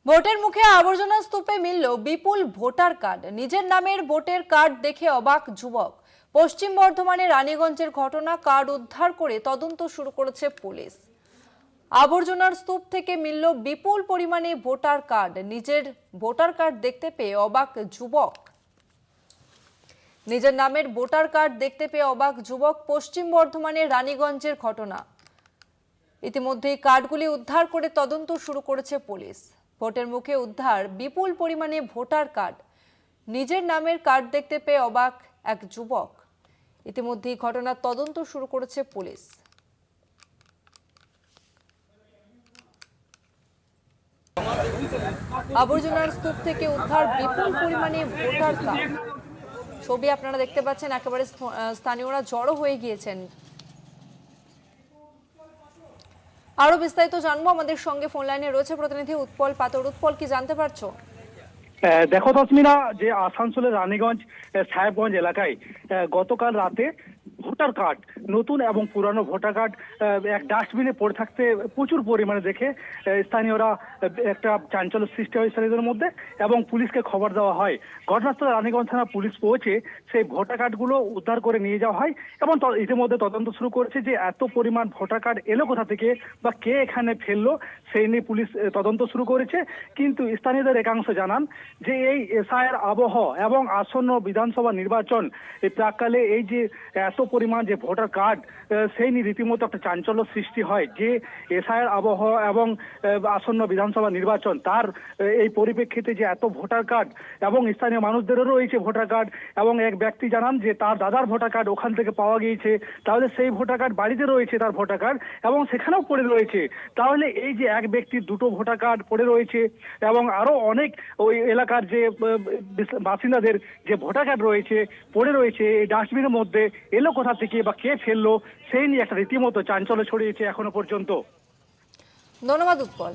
ভোটের মুখে আবর্জনা স্তূপে মিলল বিপুল ভোটার কার্ড। নিজের নামের ভোটার কার্ড দেখে অবাক যুবক। পশ্চিম বর্ধমানের রানীগঞ্জের ঘটনা। কার্ড উদ্ধার করে তদন্ত শুরু করেছে পুলিশ। আবর্জনার স্তূপ থেকে মিলল বিপুল পরিমাণে ভোটার কার্ড। নিজের ভোটার কার্ড দেখতে পেয়ে অবাক যুবক। নিজের নামের ভোটার কার্ড দেখতে পেয়ে অবাক যুবক। পশ্চিম বর্ধমানের রানীগঞ্জের ঘটনা। ইতিমধ্যেই কার্ডগুলি উদ্ধার করে তদন্ত শুরু করেছে পুলিশ। ভোটের মুখে উদ্ধার বিপুল পরিমাণে ভোটার কার্ড। নিজের নামের কার্ড দেখতে পেয়ে অবাক এক যুবক। ইতিমধ্যেই ঘটনার তদন্ত শুরু করেছে পুলিশ। আবর্জনার স্তূপ থেকে উদ্ধার বিপুল পরিমাণে ভোটার কার্ড। ছবি আপনারা দেখতে পাচ্ছেন, একেবারে স্থানীয়রা জড়ো হয়ে গিয়েছেন। আরো বিস্তারিত জানবো, আমাদের সঙ্গে ফোন লাইনে রয়েছে প্রতিনিধি উৎপল পাতর। উৎপল, কি জানতে পারছো? দেখো তসমিনা, যে আসানসোলের রানীগঞ্জ সাহেবগঞ্জ এলাকায় গতকাল রাতে ভোটার কার্ড, নতুন এবং পুরানো ভোটার কার্ড এক ডাস্টবিনে পড়ে থাকতে প্রচুর পরিমাণে দেখে স্থানীয়রা একটা চাঞ্চল্য সৃষ্টি হয় স্থানীয়দের মধ্যে এবং পুলিশকে খবর দেওয়া হয়। ঘটনাস্থলে রানীগঞ্জ থানা পুলিশ পৌঁছে সেই ভোটার কার্ডগুলো উদ্ধার করে নিয়ে যাওয়া হয় এবং ইতিমধ্যে তদন্ত শুরু করেছে যে এত পরিমাণ ভোটার কার্ড এলো কোথা থেকে বা কে এখানে ফেললো সেই নিয়ে পুলিশ তদন্ত শুরু করেছে। কিন্তু স্থানীয়দের একাংশ জানান যে এই এসআইআর আবহ এবং আসন্ন বিধানসভা নির্বাচন এই প্রাককালে এই যে এত পরিমাণ যে ভোটার কার্ড, সেই নিয়ে রীতিমতো একটা চাঞ্চল্য সৃষ্টি হয় যে এসআইআর আবহ এবং আসন্ন বিধানসভা নির্বাচন তার এই পরিপ্রেক্ষিতে যে এত ভোটার কার্ড এবং স্থানীয় মানুষদেরও রয়েছে ভোটার কার্ড এবং এক ব্যক্তি জানান যে তার দাদার ভোটার কার্ড ওখান থেকে পাওয়া গিয়েছে, তাহলে সেই ভোটার কার্ড বাড়িতে রয়েছে তার ভোটার কার্ড এবং সেখানেও পড়ে রয়েছে। তাহলে এই যে এক ব্যক্তির দুটো ভোটার কার্ড পড়ে রয়েছে এবং আরো অনেক ওই এলাকার যে বাসিন্দাদের যে ভোটার কার্ড রয়েছে পড়ে রয়েছে এই ডাস্টবিনের মধ্যে, এলো কোথা থেকে বা কে ফেললো সেই নিয়ে একটা রীতিমতো চাঞ্চল্য ছড়িয়েছে এখনো পর্যন্ত। ধন্যবাদ উৎপল।